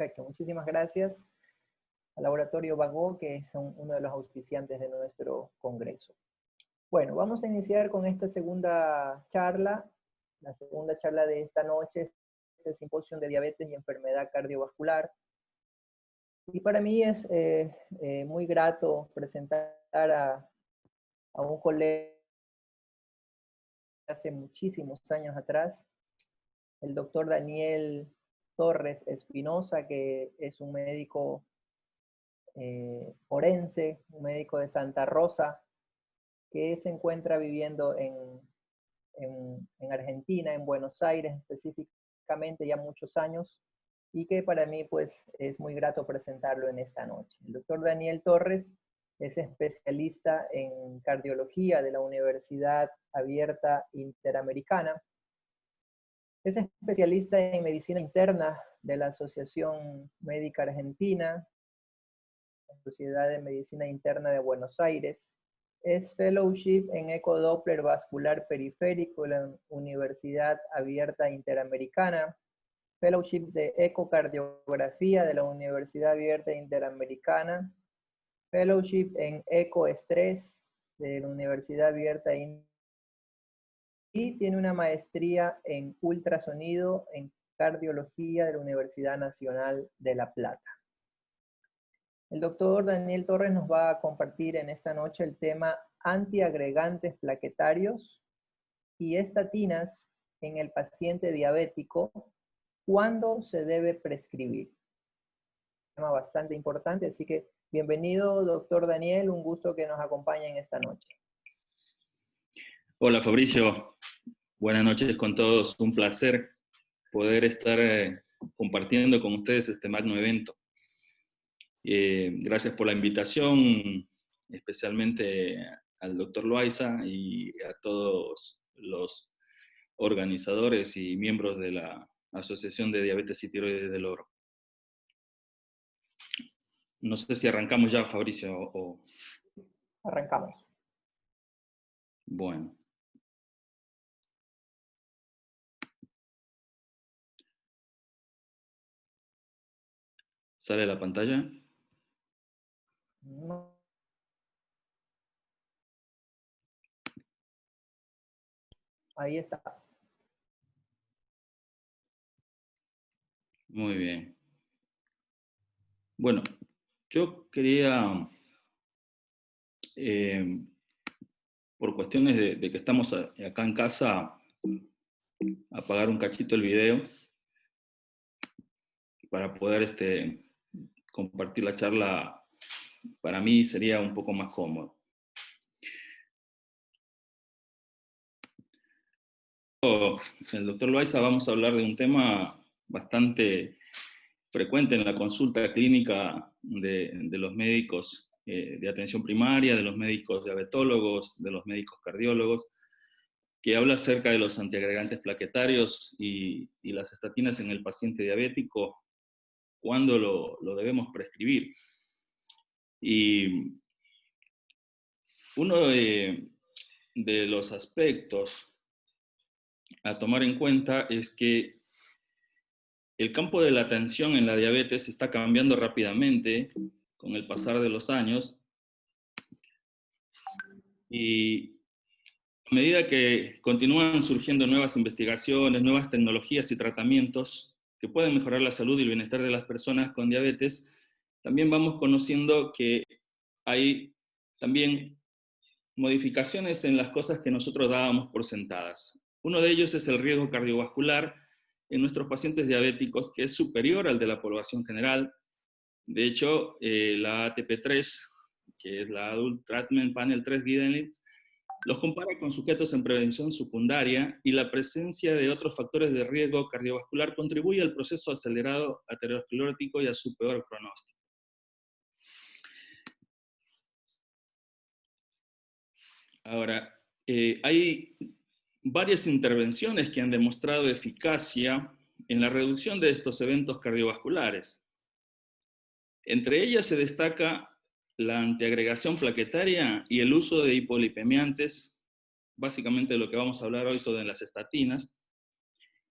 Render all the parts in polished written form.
Perfecto, muchísimas gracias al Laboratorio Vago, que son uno de los auspiciantes de nuestro congreso. Bueno, vamos a iniciar con esta segunda charla. La segunda charla de esta noche es el Simposio de Diabetes y Enfermedad Cardiovascular. Y para mí es muy grato presentar a un colega hace muchísimos años atrás, el doctor Daniel Torres Espinosa, que es un médico forense, un médico de Santa Rosa, que se encuentra viviendo en Argentina, en Buenos Aires específicamente, ya muchos años, y que para mí pues es muy grato presentarlo en esta noche. El doctor Daniel Torres es especialista en cardiología de la Universidad Abierta Interamericana. Es especialista en medicina interna de la Asociación Médica Argentina, la Sociedad de Medicina Interna de Buenos Aires. Es fellowship en ecodoppler vascular periférico de la Universidad Abierta Interamericana, fellowship de ecocardiografía de la Universidad Abierta Interamericana, fellowship en ecoestrés de la Universidad Abierta y tiene una maestría en ultrasonido en cardiología de la Universidad Nacional de La Plata. El doctor Daniel Torres nos va a compartir en esta noche el tema antiagregantes plaquetarios y estatinas en el paciente diabético, ¿cuándo se debe prescribir? Un tema bastante importante, así que bienvenido, doctor Daniel, un gusto que nos acompañe en esta noche. Hola Fabricio, buenas noches con todos, un placer poder estar compartiendo con ustedes este magno evento. Gracias por la invitación, especialmente al doctor Loaiza y a todos los organizadores y miembros de la Asociación de Diabetes y Tiroides del Oro. No sé si arrancamos ya, Fabricio, o... Arrancamos. Bueno. ¿Sale la pantalla? No. Ahí está. Muy bien. Bueno, yo quería, por cuestiones de que estamos acá en casa, apagar un cachito el video para poder compartir la charla. Para mí sería un poco más cómodo. El doctor Loaiza vamos a hablar de un tema bastante frecuente en la consulta clínica de los médicos de atención primaria, de los médicos diabetólogos, de los médicos cardiólogos, que habla acerca de los antiagregantes plaquetarios y las estatinas en el paciente diabético, cuándo lo debemos prescribir. Y uno de los aspectos a tomar en cuenta es que el campo de la atención en la diabetes está cambiando rápidamente con el pasar de los años, y a medida que continúan surgiendo nuevas investigaciones, nuevas tecnologías y tratamientos que pueden mejorar la salud y el bienestar de las personas con diabetes, también vamos conociendo que hay también modificaciones en las cosas que nosotros dábamos por sentadas. Uno de ellos es el riesgo cardiovascular en nuestros pacientes diabéticos, que es superior al de la población general. De hecho, la ATP3, que es la Adult Treatment Panel 3 Guidelines, los compara con sujetos en prevención secundaria, y la presencia de otros factores de riesgo cardiovascular contribuye al proceso acelerado aterosclerótico y a su peor pronóstico. Ahora, hay varias intervenciones que han demostrado eficacia en la reducción de estos eventos cardiovasculares. Entre ellas se destaca la antiagregación plaquetaria y el uso de hipolipemiantes, básicamente de lo que vamos a hablar hoy sobre las estatinas,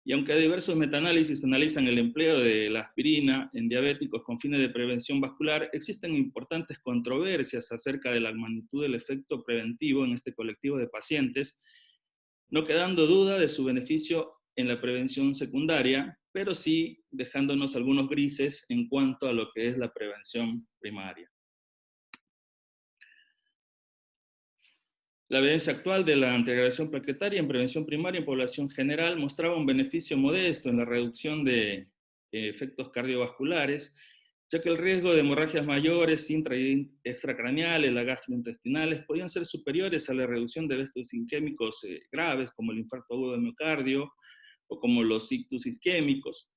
Y aunque diversos metaanálisis analizan el empleo de la aspirina en diabéticos con fines de prevención vascular, existen importantes controversias acerca de la magnitud del efecto preventivo en este colectivo de pacientes, no quedando duda de su beneficio en la prevención secundaria, pero sí dejándonos algunos grises en cuanto a lo que es la prevención primaria. La evidencia actual de la antiagregación plaquetaria en prevención primaria en población general mostraba un beneficio modesto en la reducción de efectos cardiovasculares, ya que el riesgo de hemorragias mayores, intra y extracraneales, las gastrointestinales, podían ser superiores a la reducción de eventos isquémicos graves, como el infarto agudo del miocardio o como los ictus isquémicos.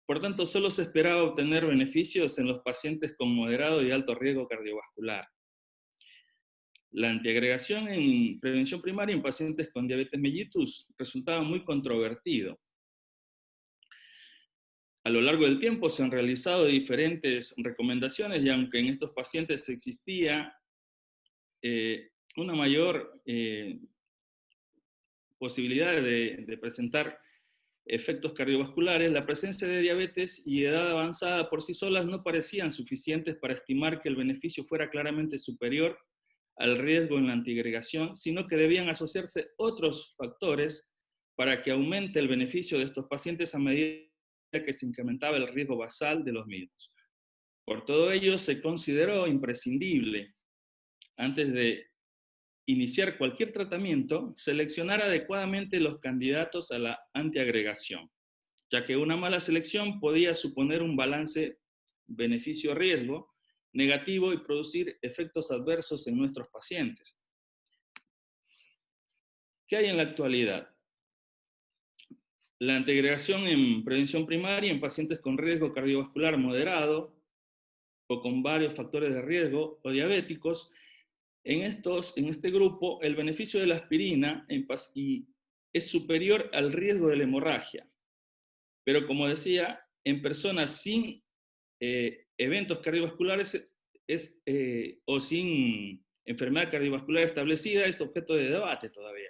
Por tanto, solo se esperaba obtener beneficios en los pacientes con moderado y alto riesgo cardiovascular. La antiagregación en prevención primaria en pacientes con diabetes mellitus resultaba muy controvertido. A lo largo del tiempo se han realizado diferentes recomendaciones y aunque en estos pacientes existía una mayor posibilidad de presentar efectos cardiovasculares, la presencia de diabetes y edad avanzada por sí solas no parecían suficientes para estimar que el beneficio fuera claramente superior al riesgo en la antiagregación, sino que debían asociarse otros factores para que aumente el beneficio de estos pacientes a medida que se incrementaba el riesgo basal de los mismos. Por todo ello, se consideró imprescindible, antes de iniciar cualquier tratamiento, seleccionar adecuadamente los candidatos a la antiagregación, ya que una mala selección podía suponer un balance beneficio-riesgo negativo y producir efectos adversos en nuestros pacientes. ¿Qué hay en la actualidad? La antiagregación en prevención primaria en pacientes con riesgo cardiovascular moderado o con varios factores de riesgo o diabéticos. En este grupo, el beneficio de la aspirina es superior al riesgo de la hemorragia. Pero como decía, en personas sin eventos cardiovasculares o sin enfermedad cardiovascular establecida es objeto de debate todavía.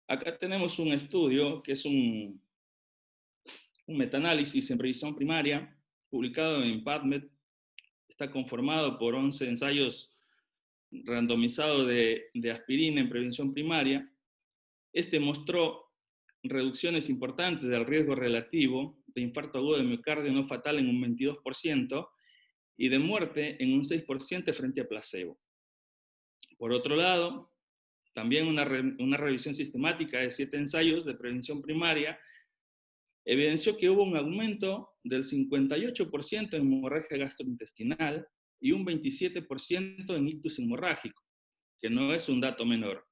Acá tenemos un estudio que es un metaanálisis en previsión primaria publicado en PubMed. Está conformado por 11 ensayos randomizados de aspirina en prevención primaria. Este mostró reducciones importantes del riesgo relativo de infarto agudo de miocardio no fatal en un 22% y de muerte en un 6% frente a placebo. Por otro lado, también una revisión sistemática de 7 ensayos de prevención primaria evidenció que hubo un aumento del 58% en hemorragia gastrointestinal y un 27% en ictus hemorrágico, que no es un dato menor.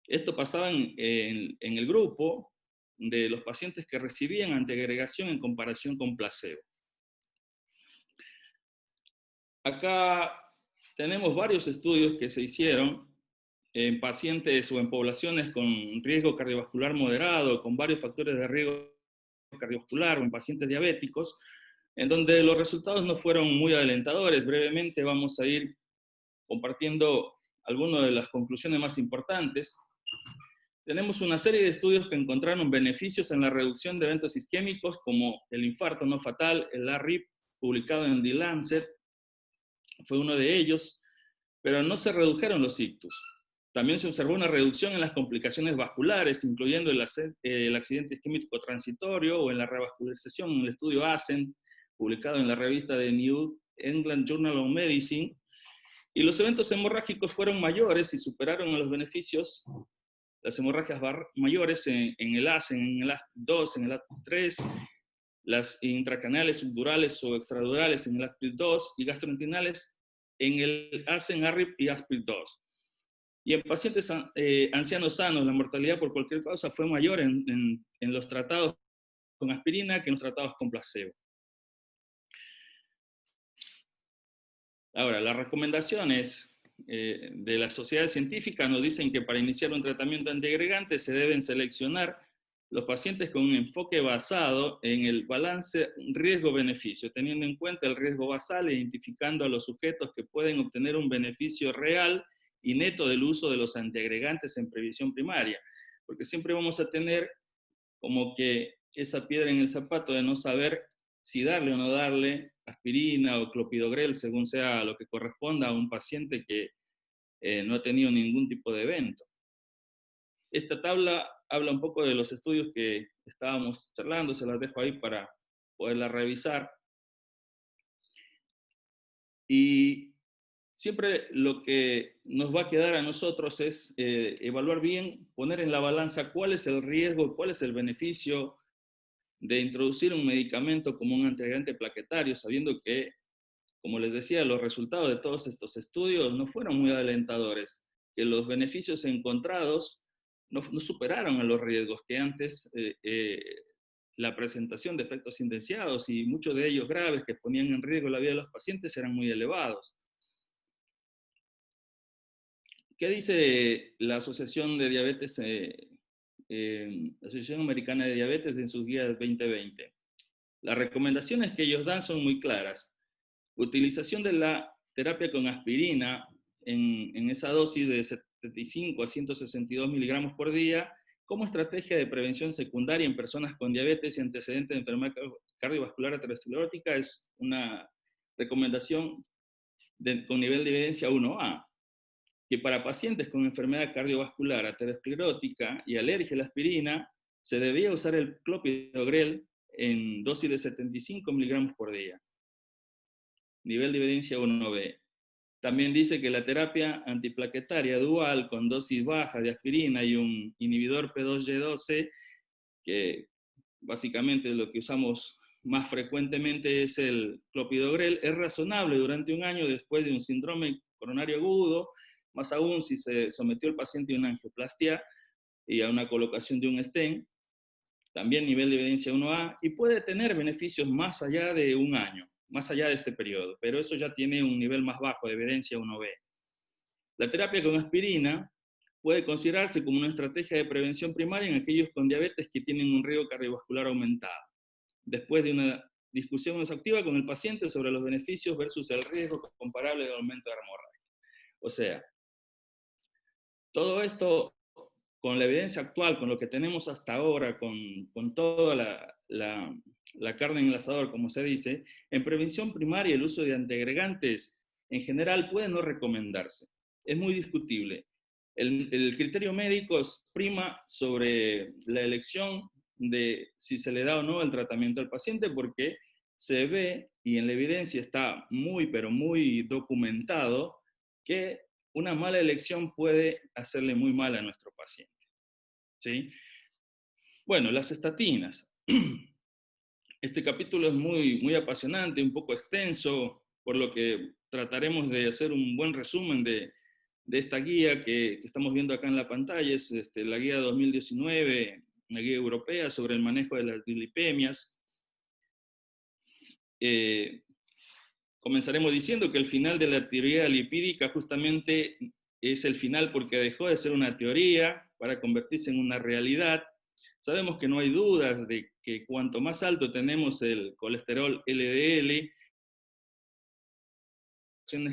Esto pasaba en el grupo de los pacientes que recibían antiagregación en comparación con placebo. Acá tenemos varios estudios que se hicieron en pacientes o en poblaciones con riesgo cardiovascular moderado, con varios factores de riesgo cardiovascular o en pacientes diabéticos, en donde los resultados no fueron muy alentadores. Brevemente vamos a ir compartiendo algunas de las conclusiones más importantes. Tenemos una serie de estudios que encontraron beneficios en la reducción de eventos isquémicos como el infarto no fatal, el ARIP, publicado en The Lancet, fue uno de ellos, pero no se redujeron los ictus. También se observó una reducción en las complicaciones vasculares, incluyendo el accidente isquémico transitorio o en la revascularización en el estudio ASCENT, publicado en la revista de New England Journal of Medicine. Y los eventos hemorrágicos fueron mayores y superaron a los beneficios, las hemorragias mayores en el ASCENT, en el ASP2, en el ASP3, las intracraneales, subdurales o extradurales en el ASP2 y gastrointestinales en el ASCENT, ARIP y ASP2. Y en pacientes ancianos sanos, la mortalidad por cualquier causa fue mayor en los tratados con aspirina que en los tratados con placebo. Ahora, las recomendaciones de las sociedades científicas nos dicen que para iniciar un tratamiento antiagregante se deben seleccionar los pacientes con un enfoque basado en el balance riesgo-beneficio, teniendo en cuenta el riesgo basal e identificando a los sujetos que pueden obtener un beneficio real y neto del uso de los antiagregantes en previsión primaria, porque siempre vamos a tener como que esa piedra en el zapato de no saber si darle o no darle aspirina o clopidogrel, según sea lo que corresponda a un paciente que no ha tenido ningún tipo de evento. Esta tabla habla un poco de los estudios que estábamos charlando, se las dejo ahí para poderla revisar. Y siempre lo que nos va a quedar a nosotros es evaluar bien, poner en la balanza cuál es el riesgo, cuál es el beneficio de introducir un medicamento como un antiagregante plaquetario, sabiendo que, como les decía, los resultados de todos estos estudios no fueron muy alentadores, que los beneficios encontrados no superaron a los riesgos, que antes la presentación de efectos indeseados y muchos de ellos graves que ponían en riesgo la vida de los pacientes eran muy elevados. ¿Qué dice la Asociación de Diabetes, la Asociación Americana de Diabetes en sus guías 2020? Las recomendaciones que ellos dan son muy claras. Utilización de la terapia con aspirina en esa dosis de 75 a 162 miligramos por día como estrategia de prevención secundaria en personas con diabetes y antecedentes de enfermedad cardiovascular aterosclerótica es una recomendación con nivel de evidencia 1A, que para pacientes con enfermedad cardiovascular aterosclerótica y alergia a la aspirina se debía usar el clopidogrel en dosis de 75 miligramos por día. Nivel de evidencia 1B. También dice que la terapia antiplaquetaria dual con dosis baja de aspirina y un inhibidor P2Y12, que básicamente lo que usamos más frecuentemente es el clopidogrel, es razonable durante un año después de un síndrome coronario agudo, más aún si se sometió el paciente a una angioplastia y a una colocación de un stent, también nivel de evidencia 1A, y puede tener beneficios más allá de un año, más allá de este periodo, pero eso ya tiene un nivel más bajo de evidencia 1B. La terapia con aspirina puede considerarse como una estrategia de prevención primaria en aquellos con diabetes que tienen un riesgo cardiovascular aumentado, después de una discusión exhaustiva con el paciente sobre los beneficios versus el riesgo comparable de aumento de hemorragia. O sea, todo esto con la evidencia actual, con lo que tenemos hasta ahora, con toda la carne en el asador, como se dice, en prevención primaria el uso de antiagregantes en general puede no recomendarse. Es muy discutible. El criterio médico prima sobre la elección de si se le da o no el tratamiento al paciente porque se ve, y en la evidencia está muy, pero muy documentado, que una mala elección puede hacerle muy mal a nuestro paciente. ¿Sí? Bueno, las estatinas. Este capítulo es muy apasionante, un poco extenso, por lo que trataremos de hacer un buen resumen de esta guía que estamos viendo acá en la pantalla. Es la guía 2019, una guía europea sobre el manejo de las dislipemias. Comenzaremos diciendo que el final de la teoría lipídica justamente es el final porque dejó de ser una teoría para convertirse en una realidad. Sabemos que no hay dudas de que cuanto más alto tenemos el colesterol LDL,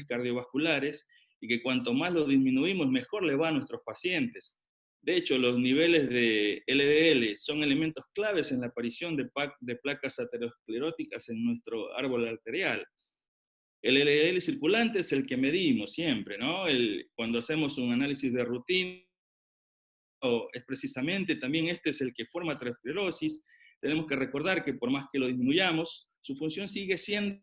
cardiovasculares, y que cuanto más lo disminuimos, mejor le va a nuestros pacientes. De hecho, los niveles de LDL son elementos claves en la aparición de placas ateroscleróticas en nuestro árbol arterial. El LDL circulante es el que medimos siempre, ¿no? Cuando hacemos un análisis de rutina, es precisamente también este es el que forma aterosclerosis. Tenemos que recordar que por más que lo disminuyamos, su función sigue siendo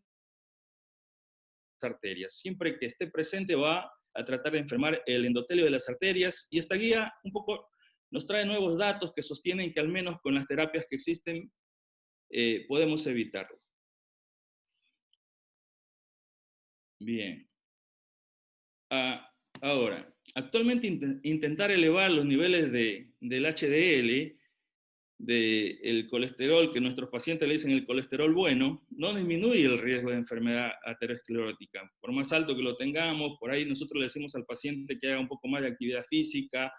las arterias. Siempre que esté presente va a tratar de enfermar el endotelio de las arterias, y esta guía un poco nos trae nuevos datos que sostienen que al menos con las terapias que existen podemos evitarlo. Bien. Ahora, actualmente intentar elevar los niveles del HDL, del colesterol, que nuestros pacientes le dicen el colesterol bueno, no disminuye el riesgo de enfermedad aterosclerótica. Por más alto que lo tengamos, por ahí nosotros le decimos al paciente que haga un poco más de actividad física,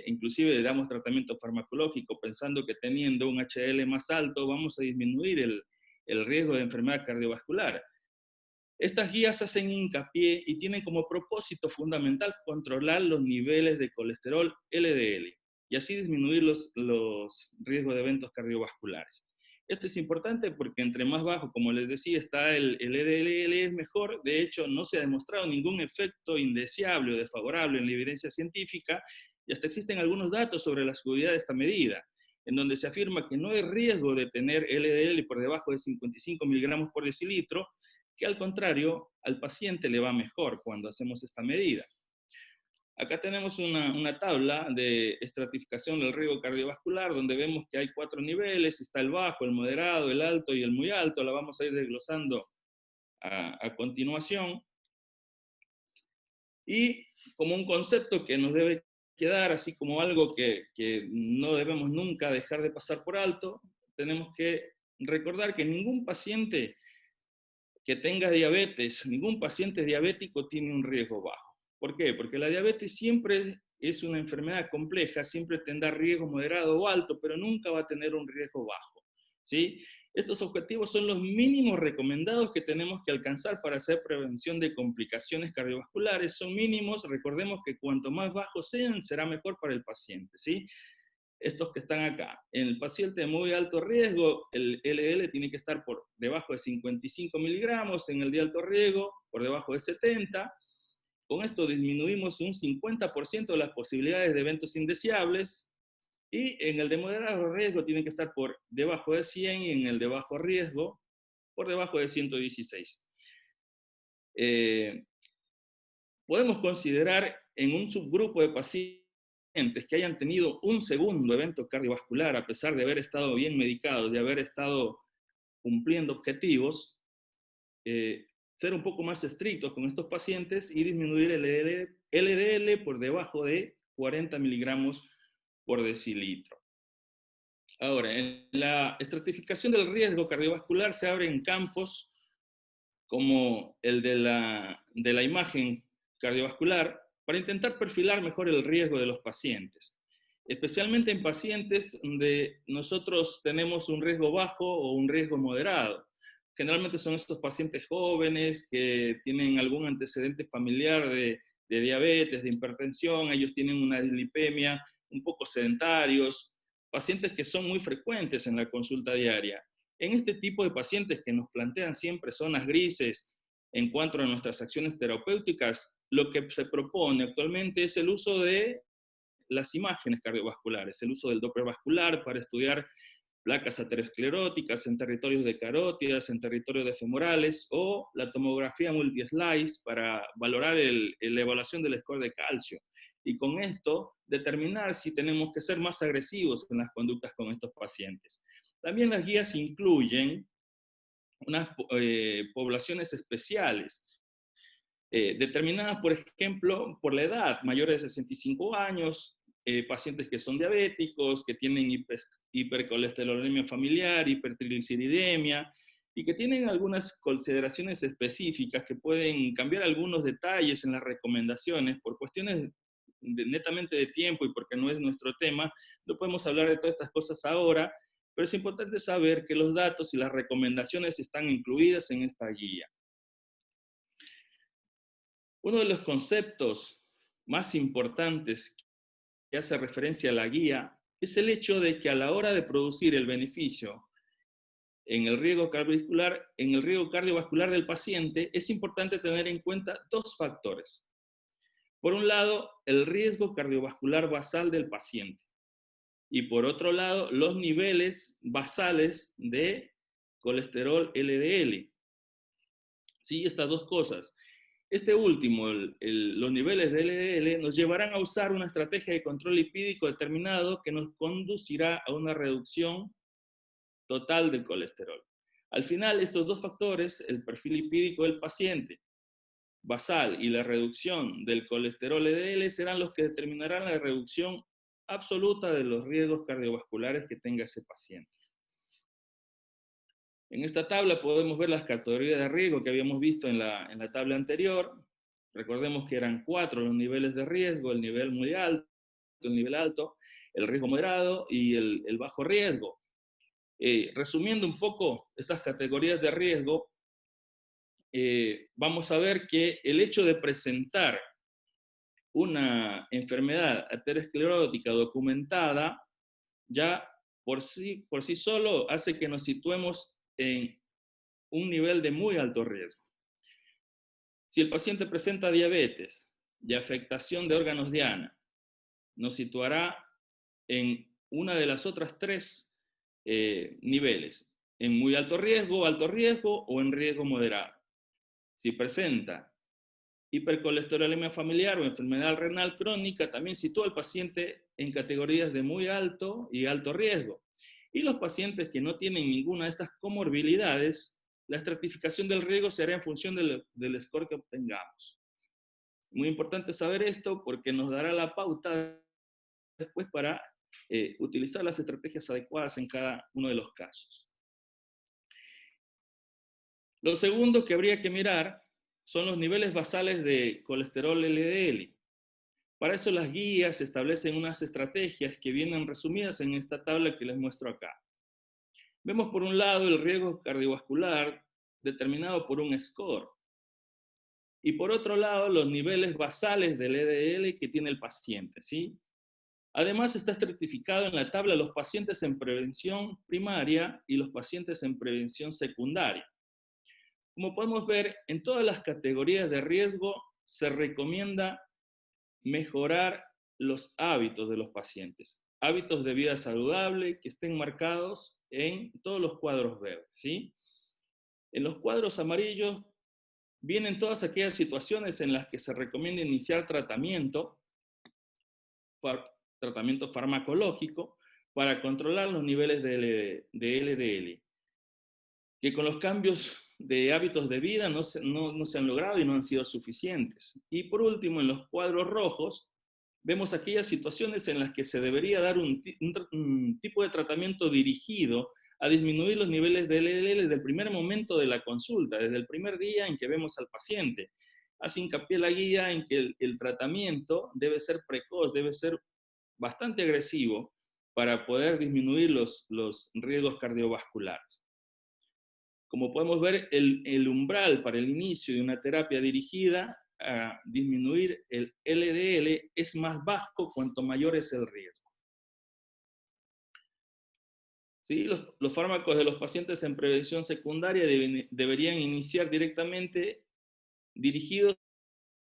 inclusive le damos tratamiento farmacológico pensando que teniendo un HDL más alto vamos a disminuir el riesgo de enfermedad cardiovascular. Estas guías hacen hincapié y tienen como propósito fundamental controlar los niveles de colesterol LDL y así disminuir los riesgos de eventos cardiovasculares. Esto es importante porque entre más bajo, como les decía, está el LDL, es mejor. De hecho, no se ha demostrado ningún efecto indeseable o desfavorable en la evidencia científica, y hasta existen algunos datos sobre la seguridad de esta medida, en donde se afirma que no hay riesgo de tener LDL por debajo de 55 miligramos por decilitro, que al contrario, al paciente le va mejor cuando hacemos esta medida. Acá tenemos una tabla de estratificación del riesgo cardiovascular, donde vemos que hay 4 niveles: está el bajo, el moderado, el alto y el muy alto. La vamos a ir desglosando a continuación. Y como un concepto que nos debe quedar, así como algo que no debemos nunca dejar de pasar por alto, tenemos que recordar que ningún paciente que tenga diabetes, ningún paciente diabético tiene un riesgo bajo. ¿Por qué? Porque la diabetes siempre es una enfermedad compleja, siempre tendrá riesgo moderado o alto, pero nunca va a tener un riesgo bajo, ¿sí? Estos objetivos son los mínimos recomendados que tenemos que alcanzar para hacer prevención de complicaciones cardiovasculares. Son mínimos, recordemos que cuanto más bajos sean, será mejor para el paciente, ¿sí? Estos que están acá. En el paciente de muy alto riesgo, el LDL tiene que estar por debajo de 55 miligramos, en el de alto riesgo, por debajo de 70. Con esto disminuimos un 50% de las posibilidades de eventos indeseables, y en el de moderado riesgo tiene que estar por debajo de 100, y en el de bajo riesgo por debajo de 116. Podemos considerar en un subgrupo de pacientes que hayan tenido un segundo evento cardiovascular, a pesar de haber estado bien medicados, de haber estado cumpliendo objetivos, ser un poco más estrictos con estos pacientes y disminuir el LDL por debajo de 40 miligramos por decilitro. Ahora, en la estratificación del riesgo cardiovascular se abren campos como el de la imagen cardiovascular para intentar perfilar mejor el riesgo de los pacientes, especialmente en pacientes donde nosotros tenemos un riesgo bajo o un riesgo moderado. Generalmente son estos pacientes jóvenes que tienen algún antecedente familiar de diabetes, de hipertensión, ellos tienen una dislipemia, un poco sedentarios, pacientes que son muy frecuentes en la consulta diaria. En este tipo de pacientes que nos plantean siempre zonas grises en cuanto a nuestras acciones terapéuticas, lo que se propone actualmente es el uso de las imágenes cardiovasculares, el uso del Doppler vascular para estudiar placas ateroscleróticas en territorios de carótidas, en territorios de femorales, o la tomografía multi-slice para valorar la evaluación del score de calcio. Y con esto determinar si tenemos que ser más agresivos en las conductas con estos pacientes. También las guías incluyen unas poblaciones especiales, determinadas, por ejemplo, por la edad, mayores de 65 años, pacientes que son diabéticos, que tienen hipercolesterolemia familiar, hipertrigliceridemia, y que tienen algunas consideraciones específicas que pueden cambiar algunos detalles en las recomendaciones por cuestiones netamente de tiempo y porque no es nuestro tema. No podemos hablar de todas estas cosas ahora, pero es importante saber que los datos y las recomendaciones están incluidas en esta guía. Uno de los conceptos más importantes que hace referencia a la guía es el hecho de que a la hora de producir el beneficio en el riesgo cardiovascular del paciente, es importante tener en cuenta dos factores. Por un lado, el riesgo cardiovascular basal del paciente, y por otro lado, los niveles basales de colesterol LDL. Sí, estas dos cosas. Este último, los niveles de LDL, nos llevarán a usar una estrategia de control lipídico determinado que nos conducirá a una reducción total del colesterol. Al final, estos dos factores, el perfil lipídico del paciente basal y la reducción del colesterol LDL, serán los que determinarán la reducción absoluta de los riesgos cardiovasculares que tenga ese paciente. En esta tabla podemos ver las categorías de riesgo que habíamos visto en la tabla anterior. Recordemos que eran 4 los niveles de riesgo: el nivel muy alto, el nivel alto, el riesgo moderado y el bajo riesgo. Resumiendo un poco estas categorías de riesgo, vamos a ver que el hecho de presentar una enfermedad aterosclerótica documentada, ya por sí solo hace que nos situemos en un nivel de muy alto riesgo. Si el paciente presenta diabetes y afectación de órganos diana, nos situará en una de las otras tres niveles, en muy alto riesgo o en riesgo moderado. Si presenta hipercolesterolemia familiar o enfermedad renal crónica, también sitúa al paciente en categorías de muy alto y alto riesgo. Y los pacientes que no tienen ninguna de estas comorbilidades, la estratificación del riesgo se hará en función del score que obtengamos. Muy importante saber esto porque nos dará la pauta después para utilizar las estrategias adecuadas en cada uno de los casos. Lo segundo que habría que mirar son los niveles basales de colesterol LDL. Para eso las guías establecen unas estrategias que vienen resumidas en esta tabla que les muestro acá. Vemos por un lado el riesgo cardiovascular determinado por un score. Y por otro lado los niveles basales del LDL que tiene el paciente, ¿sí? Además está estratificado en la tabla los pacientes en prevención primaria y los pacientes en prevención secundaria. Como podemos ver, en todas las categorías de riesgo se recomienda mejorar los hábitos de los pacientes. Hábitos de vida saludable que estén marcados en todos los cuadros verdes, ¿sí? En los cuadros amarillos vienen todas aquellas situaciones en las que se recomienda iniciar tratamiento farmacológico para controlar los niveles de LDL, que con los cambios de hábitos de vida no se han logrado y no han sido suficientes. Y por último, en los cuadros rojos, vemos aquellas situaciones en las que se debería dar un tipo de tratamiento dirigido a disminuir los niveles de LDL desde el primer momento de la consulta, desde el primer día en que vemos al paciente. Hace hincapié la guía en que el tratamiento debe ser precoz, debe ser bastante agresivo para poder disminuir los riesgos cardiovasculares. Como podemos ver, el umbral para el inicio de una terapia dirigida a disminuir el LDL es más bajo cuanto mayor es el riesgo. ¿Sí? Los fármacos de los pacientes en prevención secundaria deberían iniciar directamente dirigidos a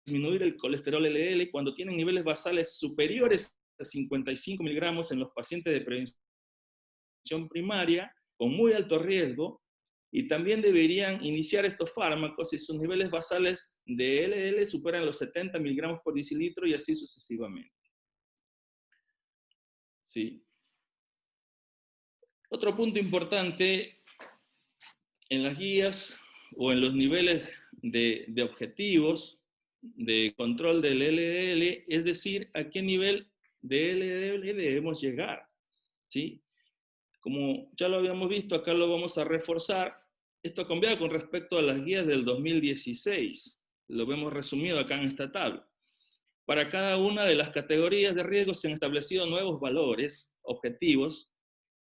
disminuir el colesterol LDL cuando tienen niveles basales superiores a 55 miligramos en los pacientes de prevención primaria con muy alto riesgo. Y también deberían iniciar estos fármacos si sus niveles basales de LDL superan los 70 miligramos por decilitro y así sucesivamente. ¿Sí? Otro punto importante en las guías o en los niveles de objetivos de control del LDL, es decir, a qué nivel de LDL debemos llegar. ¿Sí? Como ya lo habíamos visto, acá lo vamos a reforzar. Esto ha cambiado con respecto a las guías del 2016. Lo vemos resumido acá en esta tabla. Para cada una de las categorías de riesgo se han establecido nuevos valores, objetivos,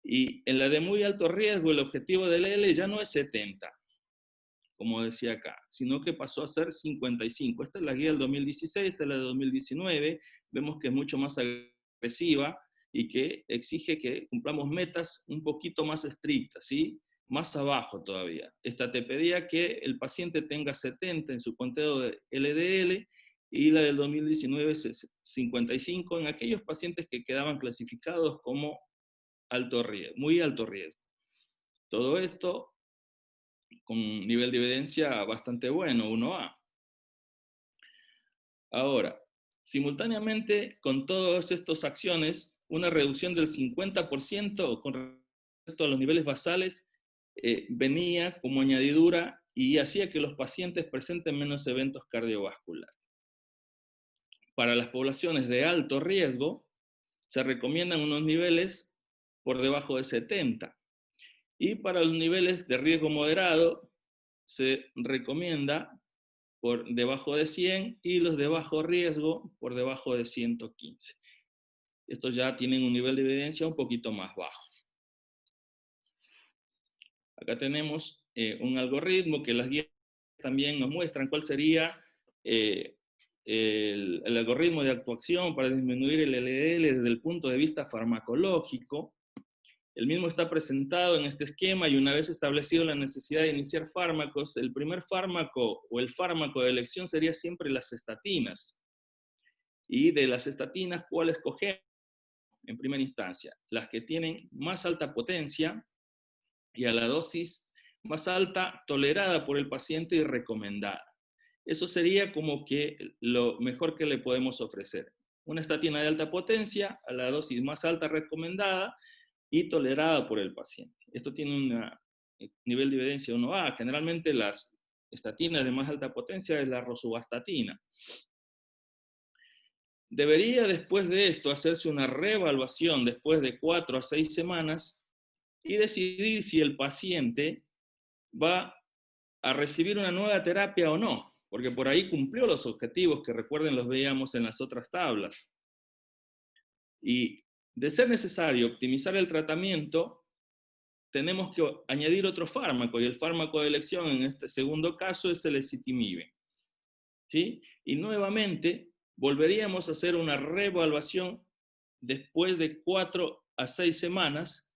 y en la de muy alto riesgo el objetivo del L ya no es 70, como decía acá, sino que pasó a ser 55. Esta es la guía del 2016, esta es la de 2019. Vemos que es mucho más agresiva y que exige que cumplamos metas un poquito más estrictas, ¿sí? Más abajo todavía. Esta te pedía que el paciente tenga 70 en su conteo de LDL y la del 2019 es 55 en aquellos pacientes que quedaban clasificados como alto riesgo, muy alto riesgo. Todo esto con un nivel de evidencia bastante bueno, 1A. Ahora, simultáneamente con todas estas acciones, una reducción del 50% con respecto a los niveles basales venía como añadidura y hacía que los pacientes presenten menos eventos cardiovasculares. Para las poblaciones de alto riesgo, se recomiendan unos niveles por debajo de 70. Y para los niveles de riesgo moderado, se recomienda por debajo de 100 y los de bajo riesgo por debajo de 115. Estos ya tienen un nivel de evidencia un poquito más bajo. Acá tenemos un algoritmo que las guías también nos muestran cuál sería el algoritmo de actuación para disminuir el LDL desde el punto de vista farmacológico. El mismo está presentado en este esquema y una vez establecido la necesidad de iniciar fármacos, el primer fármaco o el fármaco de elección sería siempre las estatinas. Y de las estatinas, ¿cuál escogemos? En primera instancia, las que tienen más alta potencia y a la dosis más alta tolerada por el paciente y recomendada. Eso sería como que lo mejor que le podemos ofrecer. Una estatina de alta potencia a la dosis más alta recomendada y tolerada por el paciente. Esto tiene un nivel de evidencia 1A. Generalmente las estatinas de más alta potencia es la rosuvastatina. Debería después de esto hacerse una reevaluación después de 4 a 6 semanas y decidir si el paciente va a recibir una nueva terapia o no, porque por ahí cumplió los objetivos que recuerden los veíamos en las otras tablas. Y de ser necesario optimizar el tratamiento, tenemos que añadir otro fármaco, y el fármaco de elección en este segundo caso es el ezetimibe. ¿Sí? Y nuevamente volveríamos a hacer una reevaluación después de 4 a 6 semanas,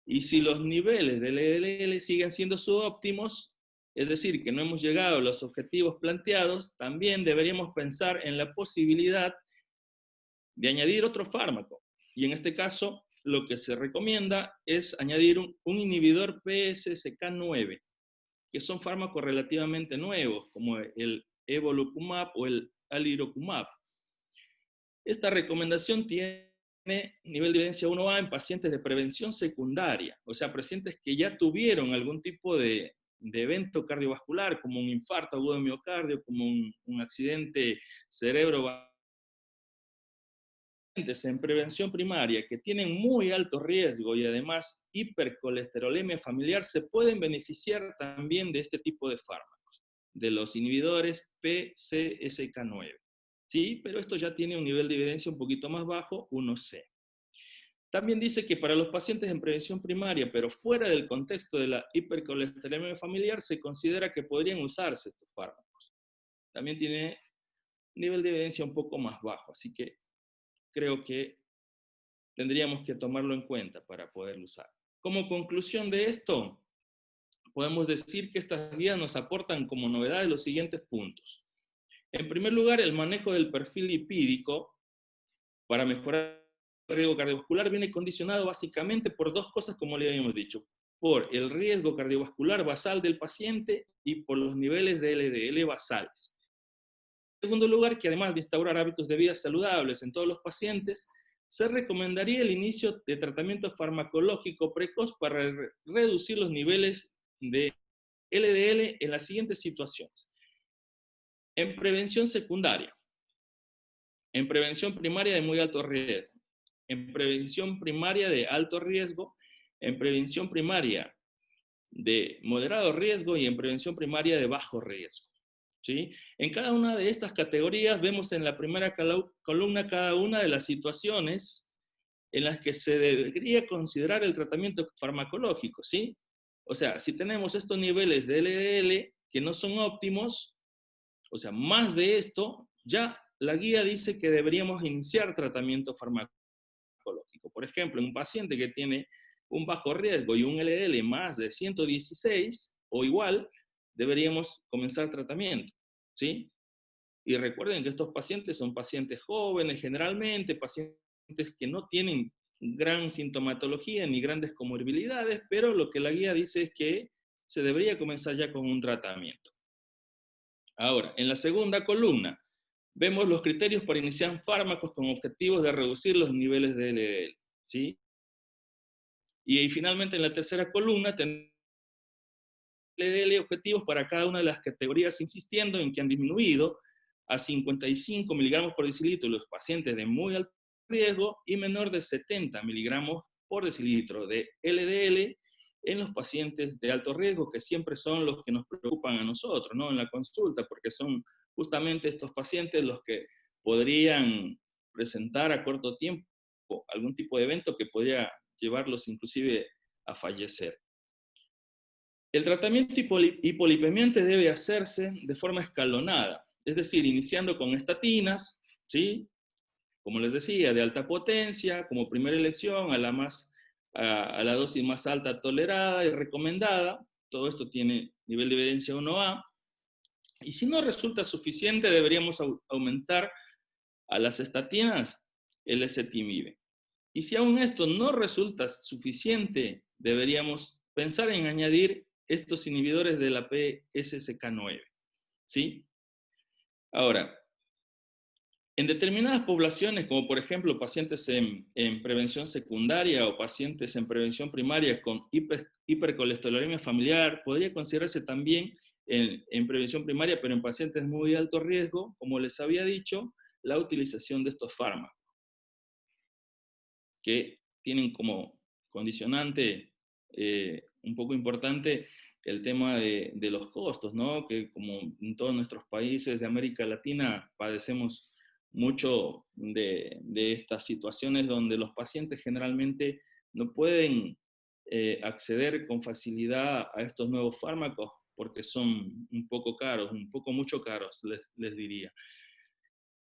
y si los niveles del LDL siguen siendo subóptimos, es decir, que no hemos llegado a los objetivos planteados, también deberíamos pensar en la posibilidad de añadir otro fármaco. Y en este caso, lo que se recomienda es añadir un inhibidor PCSK9, que son fármacos relativamente nuevos, como el evolocumab o el alirocumab. Esta recomendación tiene nivel de evidencia 1A en pacientes de prevención secundaria, o sea, pacientes que ya tuvieron algún tipo de evento cardiovascular, como un infarto agudo de miocardio, como un accidente cerebrovascular. En prevención primaria que tienen muy alto riesgo y además hipercolesterolemia familiar se pueden beneficiar también de este tipo de fármacos, de los inhibidores PCSK9. Sí, pero esto ya tiene un nivel de evidencia un poquito más bajo, 1C. También dice que para los pacientes en prevención primaria, pero fuera del contexto de la hipercolesterolemia familiar, se considera que podrían usarse estos fármacos. También tiene nivel de evidencia un poco más bajo, así que creo que tendríamos que tomarlo en cuenta para poderlo usar. Como conclusión de esto, podemos decir que estas guías nos aportan como novedades los siguientes puntos. En primer lugar, el manejo del perfil lipídico para mejorar el riesgo cardiovascular viene condicionado básicamente por dos cosas, como le habíamos dicho: por el riesgo cardiovascular basal del paciente y por los niveles de LDL basales. En segundo lugar, que además de instaurar hábitos de vida saludables en todos los pacientes, se recomendaría el inicio de tratamiento farmacológico precoz para reducir los niveles de LDL en las siguientes situaciones. En prevención secundaria, en prevención primaria de muy alto riesgo, en prevención primaria de alto riesgo, en prevención primaria de moderado riesgo y en prevención primaria de bajo riesgo. ¿Sí? En cada una de estas categorías vemos en la primera columna cada una de las situaciones en las que se debería considerar el tratamiento farmacológico, ¿sí? O sea, si tenemos estos niveles de LDL que no son óptimos, o sea, más de esto, ya la guía dice que deberíamos iniciar tratamiento farmacológico. Por ejemplo, en un paciente que tiene un bajo riesgo y un LDL más de 116 o igual, deberíamos comenzar tratamiento, ¿sí? Y recuerden que estos pacientes son pacientes jóvenes, generalmente, pacientes que no tienen gran sintomatología ni grandes comorbilidades, pero lo que la guía dice es que se debería comenzar ya con un tratamiento. Ahora, en la segunda columna, vemos los criterios para iniciar fármacos con objetivos de reducir los niveles de LDL, ¿sí? Y finalmente en la tercera columna tenemos LDL objetivos para cada una de las categorías, insistiendo en que han disminuido a 55 miligramos por decilitro los pacientes de muy alto riesgo y menor de 70 miligramos por decilitro de LDL en los pacientes de alto riesgo, que siempre son los que nos preocupan a nosotros, ¿no? En la consulta, porque son justamente estos pacientes los que podrían presentar a corto tiempo algún tipo de evento que podría llevarlos inclusive a fallecer. El tratamiento hipolipemiante debe hacerse de forma escalonada, Es decir, iniciando con estatinas, ¿sí? Como les decía, de alta potencia, como primera elección, a la dosis más alta tolerada y recomendada. Todo esto tiene nivel de evidencia 1A. Y si no resulta suficiente, deberíamos aumentar a las estatinas el ezetimibe. Y si aún esto no resulta suficiente, deberíamos pensar en añadir estos inhibidores de la PSSK9, ¿sí? Ahora, en determinadas poblaciones, como por ejemplo pacientes en prevención secundaria o pacientes en prevención primaria con hipercolesterolemia familiar, podría considerarse también en prevención primaria, pero en pacientes muy de alto riesgo, como les había dicho, la utilización de estos fármacos, que tienen como condicionante un poco importante el tema de los costos, ¿no? Que como en todos nuestros países de América Latina padecemos mucho de estas situaciones donde los pacientes generalmente no pueden acceder con facilidad a estos nuevos fármacos porque son un poco caros, mucho caros, les diría.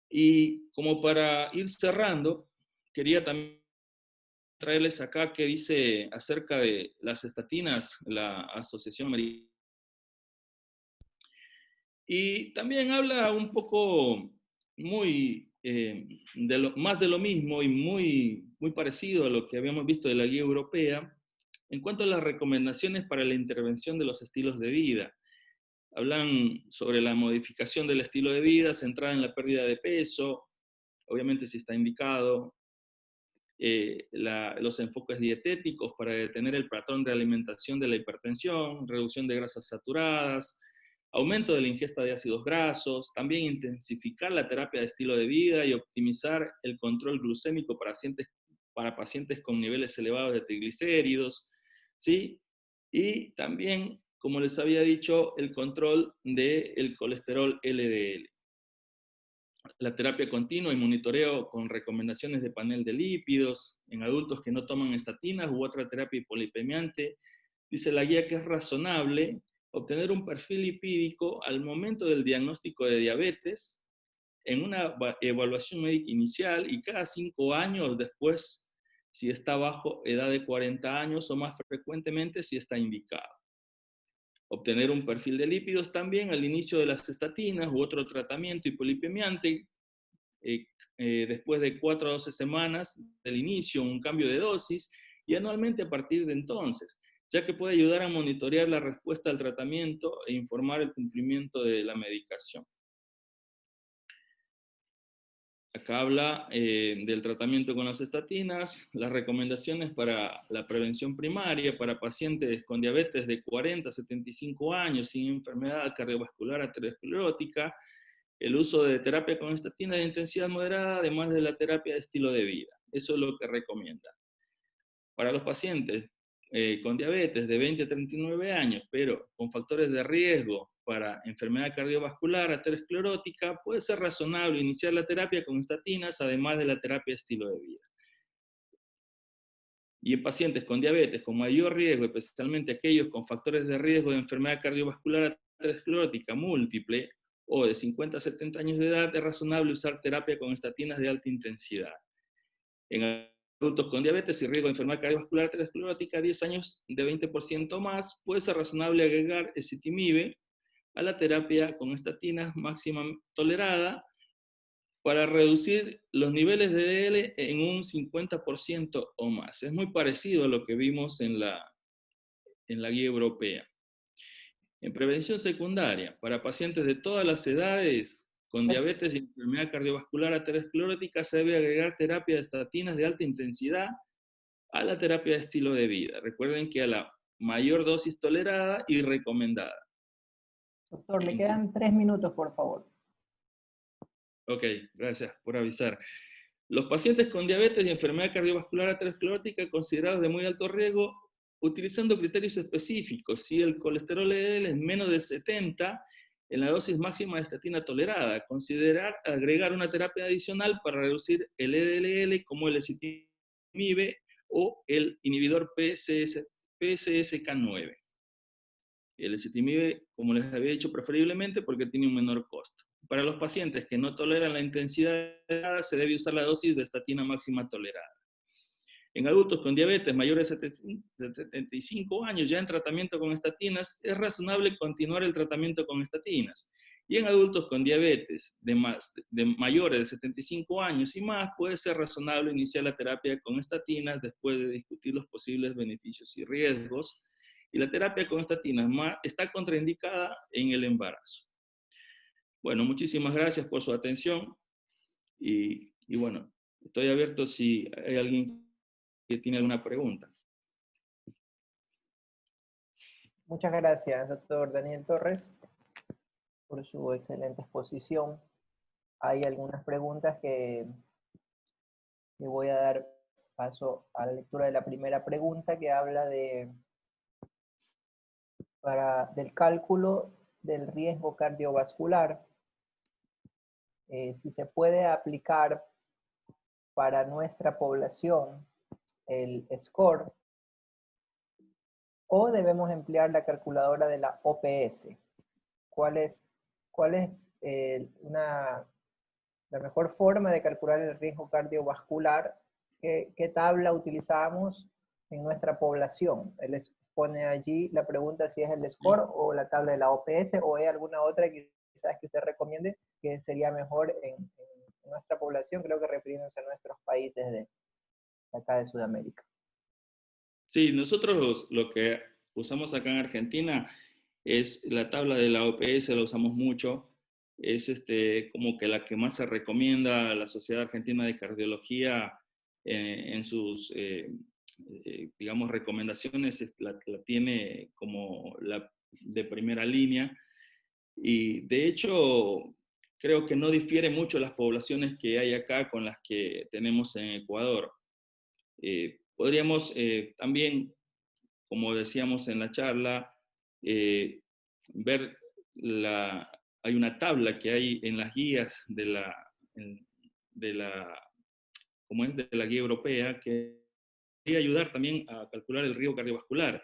Y como para ir cerrando, quería también traerles acá que dice acerca de las estatinas, la Asociación Americana. Y también habla un poco más de lo mismo y muy parecido a lo que habíamos visto de la guía europea en cuanto a las recomendaciones para la intervención de los estilos de vida. Hablan sobre la modificación del estilo de vida centrada en la pérdida de peso, obviamente si está indicado, los enfoques dietéticos para detener el patrón de alimentación de la hipertensión, reducción de grasas saturadas, aumento de la ingesta de ácidos grasos, también intensificar la terapia de estilo de vida y optimizar el control glucémico para pacientes con niveles elevados de triglicéridos, ¿sí? Y también, como les había dicho, el control del colesterol LDL. La terapia continua y monitoreo con recomendaciones de panel de lípidos en adultos que no toman estatinas u otra terapia hipolipemiante. Dice la guía que es razonable obtener un perfil lipídico al momento del diagnóstico de diabetes en una evaluación médica inicial y cada 5 años después si está bajo edad de 40 años o más frecuentemente si está indicado. Obtener un perfil de lípidos también al inicio de las estatinas u otro tratamiento hipolipemiante después de 4 a 12 semanas del inicio, un cambio de dosis, y anualmente a partir de entonces, ya que puede ayudar a monitorear la respuesta al tratamiento e informar el cumplimiento de la medicación. Acá habla del tratamiento con las estatinas, las recomendaciones para la prevención primaria para pacientes con diabetes de 40 a 75 años sin enfermedad cardiovascular aterosclerótica, el uso de terapia con estatina de intensidad moderada, además de la terapia de estilo de vida. Eso es lo que recomienda. Para los pacientes con diabetes de 20 a 39 años, pero con factores de riesgo para enfermedad cardiovascular aterosclerótica, puede ser razonable iniciar la terapia con estatinas, además de la terapia de estilo de vida. Y en pacientes con diabetes con mayor riesgo, especialmente aquellos con factores de riesgo de enfermedad cardiovascular aterosclerótica múltiple, o de 50 a 70 años de edad, es razonable usar terapia con estatinas de alta intensidad. En adultos con diabetes y riesgo de enfermedad cardiovascular aterosclerótica, 10 años de 20% más, puede ser razonable agregar ezetimibe a la terapia con estatinas máxima tolerada para reducir los niveles de DL en un 50% o más. Es muy parecido a lo que vimos en la guía europea. En prevención secundaria, para pacientes de todas las edades con diabetes y enfermedad cardiovascular aterosclerótica, se debe agregar terapia de estatinas de alta intensidad a la terapia de estilo de vida. Recuerden que a la mayor dosis tolerada y recomendada. Doctor, le quedan 3 minutos, por favor. Ok, gracias por avisar. Los pacientes con diabetes y enfermedad cardiovascular aterosclerótica considerados de muy alto riesgo, utilizando criterios específicos, si el colesterol LDL es menos de 70 en la dosis máxima de estatina tolerada, considerar agregar una terapia adicional para reducir el LDL como el ezetimibe o el inhibidor PCSK9. El ezetimibe, como les había dicho, preferiblemente porque tiene un menor costo. para los pacientes que no toleran la intensidad, se debe usar la dosis de estatina máxima tolerada. En adultos con diabetes mayores de 75 años ya en tratamiento con estatinas, es razonable continuar el tratamiento con estatinas. Y en adultos con diabetes de mayores de 75 años y más, puede ser razonable iniciar la terapia con estatinas después de discutir los posibles beneficios y riesgos. Y la terapia con estatinas está contraindicada en el embarazo. Bueno, muchísimas gracias por su atención y bueno, estoy abierto si hay alguien que tiene alguna pregunta. Muchas gracias, doctor Daniel Torres, por su excelente exposición. Hay algunas preguntas que voy a dar paso a la lectura de la primera pregunta, que habla del cálculo del riesgo cardiovascular. Si se puede aplicar para nuestra población el SCORE, o debemos emplear la calculadora de la OPS. ¿Cuál es la mejor forma de calcular el riesgo cardiovascular? ¿Qué tabla utilizamos en nuestra población? Él pone allí la pregunta si es el SCORE o la tabla de la OPS, o hay alguna otra quizás que usted recomiende que sería mejor en nuestra población, creo que refiriéndose a nuestros países de acá de Sudamérica. Sí, nosotros lo que usamos acá en Argentina es la tabla de la OPS, la usamos mucho. Es como que la que más se recomienda a la Sociedad Argentina de Cardiología en sus, digamos, recomendaciones. La tiene como la de primera línea. Y de hecho, creo que no difiere mucho las poblaciones que hay acá con las que tenemos en Ecuador. Podríamos también, como decíamos en la charla, ver hay una tabla que hay en las guías como es de la guía europea, que puede ayudar también a calcular el riesgo cardiovascular.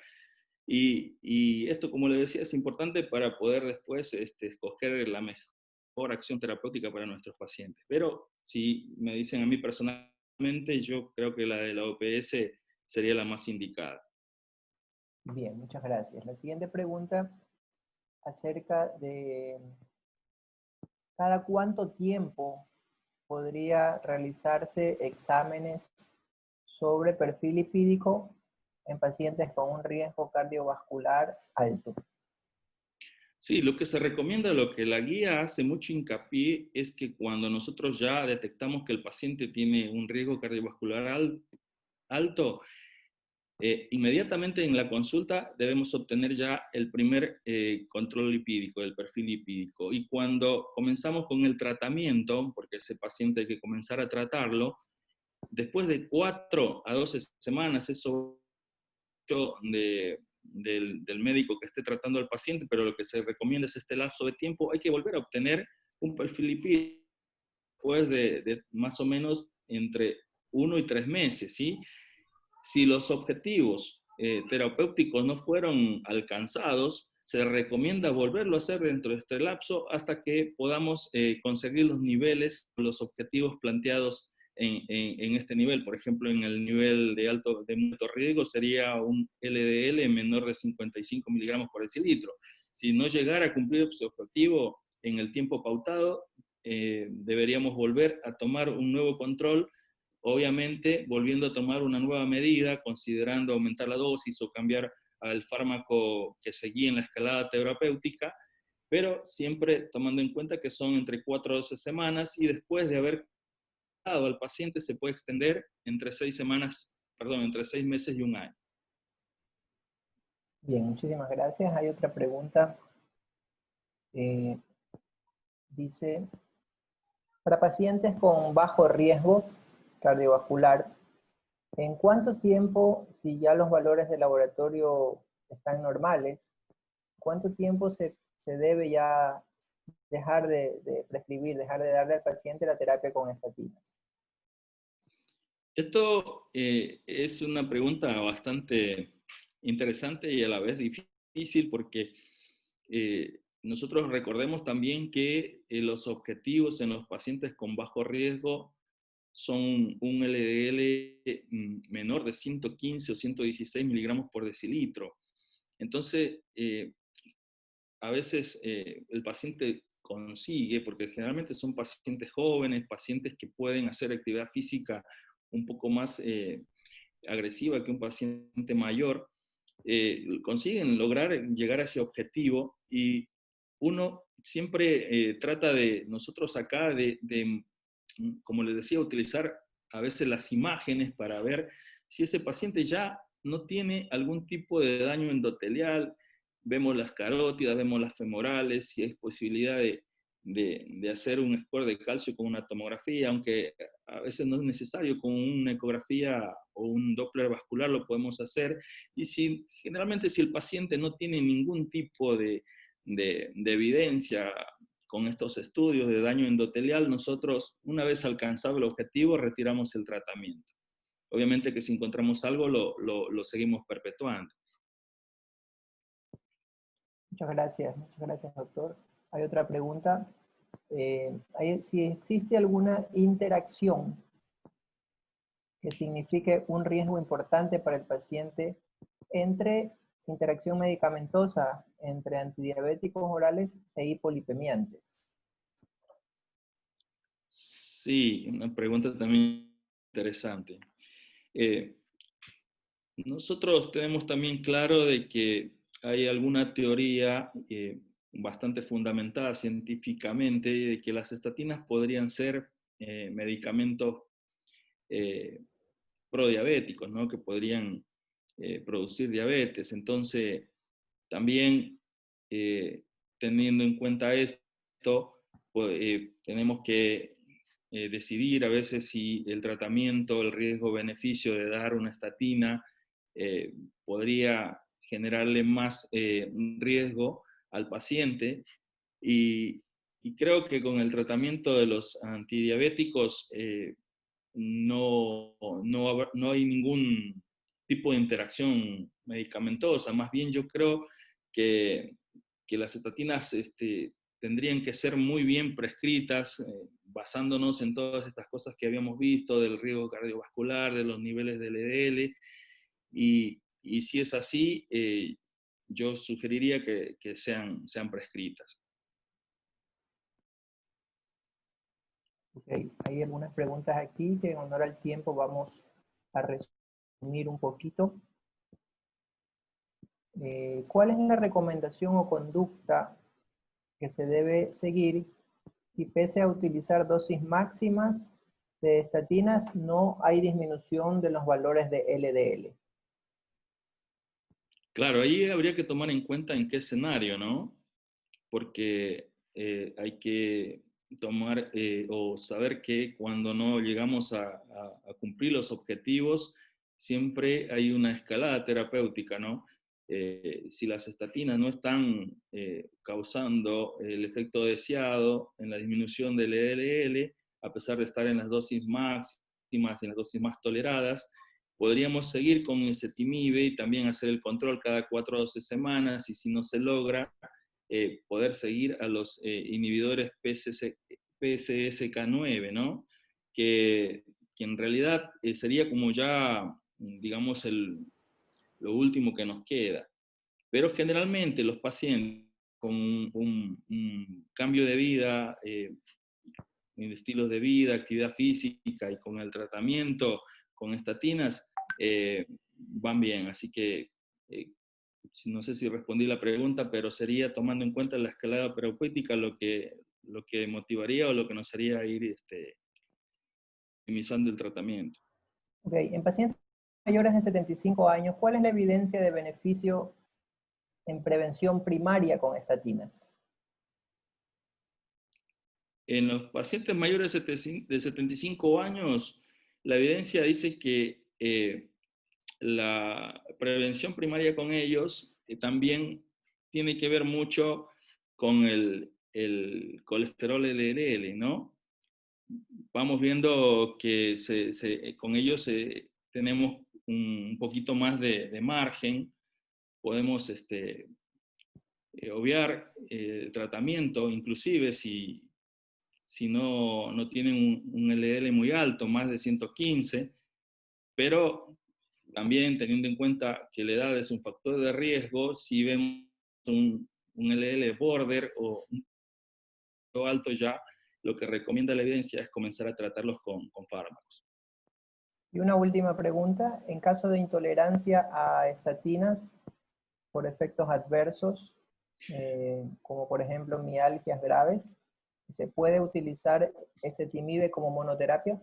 Y esto, como le decía, es importante para poder después escoger la mejor acción terapéutica para nuestros pacientes. Pero si me dicen a mí personalmente, yo creo que la de la OPS sería la más indicada. Bien, muchas gracias. La siguiente pregunta acerca de cada cuánto tiempo podría realizarse exámenes sobre perfil lipídico en pacientes con un riesgo cardiovascular alto. Sí, lo que se recomienda, lo que la guía hace mucho hincapié, es que cuando nosotros ya detectamos que el paciente tiene un riesgo cardiovascular alto, inmediatamente en la consulta debemos obtener ya el primer control lipídico, el perfil lipídico. Y cuando comenzamos con el tratamiento, porque ese paciente hay que comenzar a tratarlo, después de 4 a 12 semanas, eso del médico que esté tratando al paciente, pero lo que se recomienda es este lapso de tiempo, hay que volver a obtener un perfil lipídico después de más o menos entre 1 y 3 meses, ¿sí? Si los objetivos terapéuticos no fueron alcanzados, se recomienda volverlo a hacer dentro de este lapso hasta que podamos conseguir los niveles, los objetivos planteados en este nivel. Por ejemplo, en el nivel de alto riesgo sería un LDL menor de 55 miligramos por decilitro. Si no llegara a cumplir su objetivo en el tiempo pautado, deberíamos volver a tomar un nuevo control, obviamente volviendo a tomar una nueva medida, considerando aumentar la dosis o cambiar al fármaco que seguía en la escalada terapéutica, pero siempre tomando en cuenta que son entre 4 a 12 semanas y después de haber dado al paciente se puede extender entre 6 meses y un año. Bien, muchísimas gracias. Hay otra pregunta. Dice, para pacientes con bajo riesgo cardiovascular, ¿en cuánto tiempo, si ya los valores de laboratorio están normales, cuánto tiempo se debe ya dejar de prescribir, dejar de darle al paciente la terapia con estatinas? Esto es una pregunta bastante interesante y a la vez difícil porque nosotros recordemos también que los objetivos en los pacientes con bajo riesgo son un LDL menor de 115 o 116 miligramos por decilitro. Entonces, a veces el paciente consigue, porque generalmente son pacientes jóvenes, pacientes que pueden hacer actividad física un poco más agresiva que un paciente mayor, consiguen lograr llegar a ese objetivo, y uno siempre trata de, nosotros acá, como les decía, utilizar a veces las imágenes para ver si ese paciente ya no tiene algún tipo de daño endotelial. Vemos las carótidas, vemos las femorales, si hay posibilidad de hacer un score de calcio con una tomografía, aunque a veces no es necesario, con una ecografía o un Doppler vascular lo podemos hacer. Y generalmente si el paciente no tiene ningún tipo de evidencia con estos estudios de daño endotelial, nosotros, una vez alcanzado el objetivo, retiramos el tratamiento. Obviamente que si encontramos algo, lo seguimos perpetuando. Muchas gracias, doctor. Hay otra pregunta. Si existe alguna interacción que signifique un riesgo importante para el paciente entre interacción medicamentosa entre antidiabéticos orales e hipolipemiantes. Sí, una pregunta también interesante. Nosotros tenemos también claro de que hay alguna teoría bastante fundamentada científicamente de que las estatinas podrían ser medicamentos prodiabéticos, ¿no? Que podrían producir diabetes. Entonces, también teniendo en cuenta esto, pues, tenemos que decidir a veces si el tratamiento, el riesgo-beneficio de dar una estatina podría generarle más riesgo al paciente, y creo que con el tratamiento de los antidiabéticos no hay ningún tipo de interacción medicamentosa. Más bien yo creo que las estatinas tendrían que ser muy bien prescritas, basándonos en todas estas cosas que habíamos visto, del riesgo cardiovascular, de los niveles de LDL, y si es así, yo sugeriría que sean prescritas. Okay. Hay algunas preguntas aquí que en honor al tiempo vamos a resumir un poquito. ¿Cuál es la recomendación o conducta que se debe seguir y pese a utilizar dosis máximas de estatinas no hay disminución de los valores de LDL? Claro, ahí habría que tomar en cuenta en qué escenario, ¿no? Porque hay que tomar o saber que cuando no llegamos a cumplir los objetivos, siempre hay una escalada terapéutica, ¿no? Si las estatinas no están causando el efecto deseado en la disminución del LDL, a pesar de estar en las dosis máximas, en las dosis más toleradas, podríamos seguir con ezetimibe y también hacer el control cada 4 o 12 semanas, y si no se logra, poder seguir a los inhibidores PCSK9, ¿no? Que en realidad sería como ya, digamos, lo último que nos queda. Pero generalmente los pacientes con un cambio de vida, en estilos de vida, actividad física y con el tratamiento con estatinas, van bien. Así que no sé si respondí la pregunta, pero sería tomando en cuenta la escalada terapéutica lo que motivaría o lo que nos haría ir optimizando el tratamiento. Ok, en pacientes mayores de 75 años, ¿cuál es la evidencia de beneficio en prevención primaria con estatinas? En los pacientes mayores de 75 años, la evidencia dice que la prevención primaria con ellos también tiene que ver mucho con el colesterol LDL, ¿no? Vamos viendo que con ellos tenemos un poquito más de margen, podemos obviar el tratamiento, inclusive si no tienen un LDL muy alto, más de 115, pero también teniendo en cuenta que la edad es un factor de riesgo, si vemos un LDL border o un alto ya, lo que recomienda la evidencia es comenzar a tratarlos con fármacos. Y una última pregunta, en caso de intolerancia a estatinas por efectos adversos, como por ejemplo mialgias graves, ¿se puede utilizar ezetimibe como monoterapia?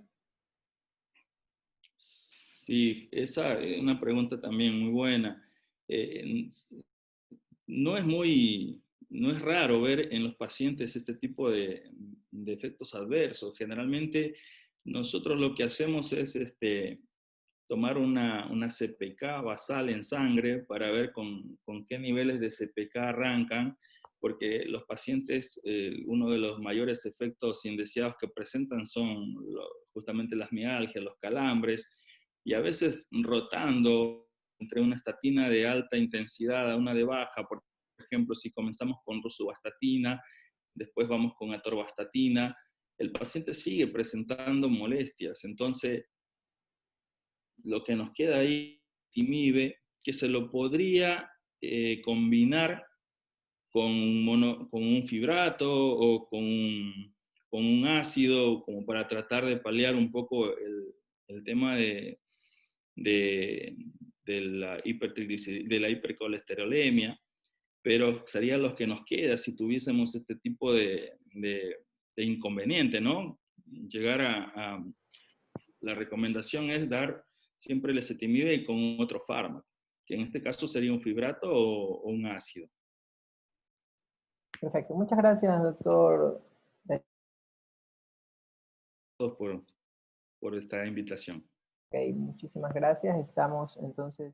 Sí, esa es una pregunta también muy buena. Eh, no es raro ver en los pacientes este tipo de efectos adversos. Generalmente nosotros lo que hacemos es tomar una CPK basal en sangre para ver con qué niveles de CPK arrancan, porque los pacientes, uno de los mayores efectos indeseados que presentan son justamente las mialgias, los calambres, y a veces rotando entre una estatina de alta intensidad a una de baja, por ejemplo, si comenzamos con rosuvastatina, después vamos con atorvastatina, el paciente sigue presentando molestias. Entonces, lo que nos queda ahí, timibe, que se lo podría combinar con un fibrato o con un ácido, como para tratar de paliar un poco el tema de, de la hipercolesterolemia, pero serían los que nos queda si tuviésemos este tipo de inconveniente, ¿no? Llegar la recomendación es dar siempre el ezetimibe con otro fármaco, que en este caso sería un fibrato o un ácido. Perfecto, muchas gracias, doctor. Por esta invitación. Ok, muchísimas gracias. Estamos entonces